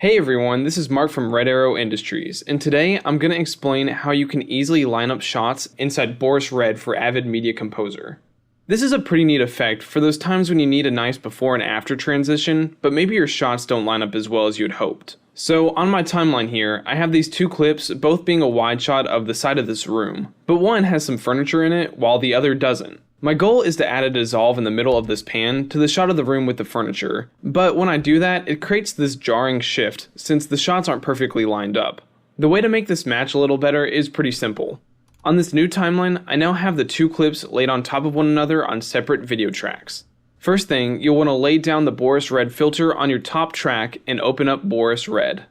Hey everyone, this is Mark from Red Arrow Industries, and today I'm going to explain how you can easily line up shots inside Boris Red for Avid Media Composer. This is a pretty neat effect for those times when you need a nice before and after transition, but maybe your shots don't line up as well as you'd hoped. So on my timeline here, I have these two clips, both being a wide shot of the side of this room, but one has some furniture in it while the other doesn't. My goal is to add a dissolve in the middle of this pan to the shot of the room with the furniture, but when I do that, it creates this jarring shift since the shots aren't perfectly lined up. The way to make this match a little better is pretty simple. On this new timeline, I now have the two clips laid on top of one another on separate video tracks. First thing, you'll want to lay down the Boris Red filter on your top track and open up Boris Red.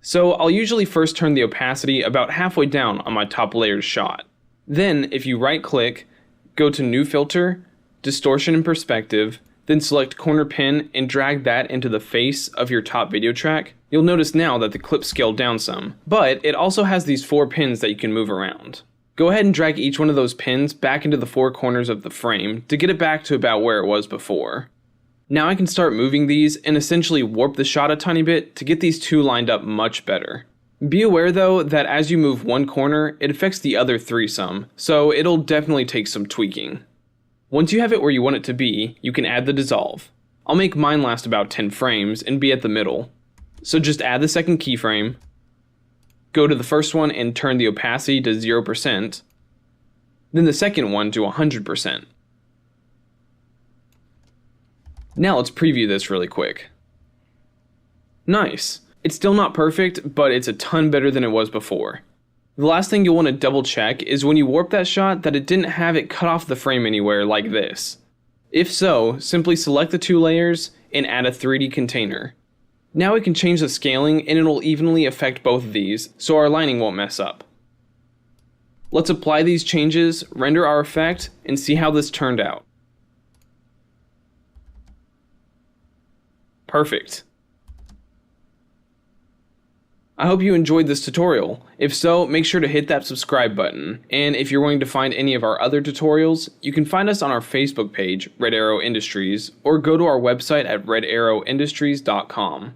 So I'll usually first turn the opacity about halfway down on my top layered shot. Then, if you right-click, go to New Filter, Distortion and Perspective, then select Corner Pin and drag that into the face of your top video track, you'll notice now that the clip scaled down some, but it also has these 4 pins that you can move around. Go ahead and drag each one of those pins back into the 4 corners of the frame to get it back to about where it was before. Now I can start moving these and essentially warp the shot a tiny bit to get these two lined up much better. Be aware though that as you move one corner, it affects the other 3 some, so it'll definitely take some tweaking. Once you have it where you want it to be, you can add the dissolve. I'll make mine last about 10 frames and be at the middle. So just add the second keyframe, go to the first one and turn the opacity to 0%, then the second one to 100%. Now let's preview this really quick. Nice! It's still not perfect, but it's a ton better than it was before. The last thing you'll want to double check is when you warp that shot that it didn't have it cut off the frame anywhere like this. If so, simply select the 2 layers and add a 3D container. Now we can change the scaling and it'll evenly affect both of these, so our lining won't mess up. Let's apply these changes, render our effect, and see how this turned out. Perfect. I hope you enjoyed this tutorial. If so, make sure to hit that subscribe button. And if you're wanting to find any of our other tutorials, you can find us on our Facebook page, Red Arrow Industries, or go to our website at redarrowindustries.com.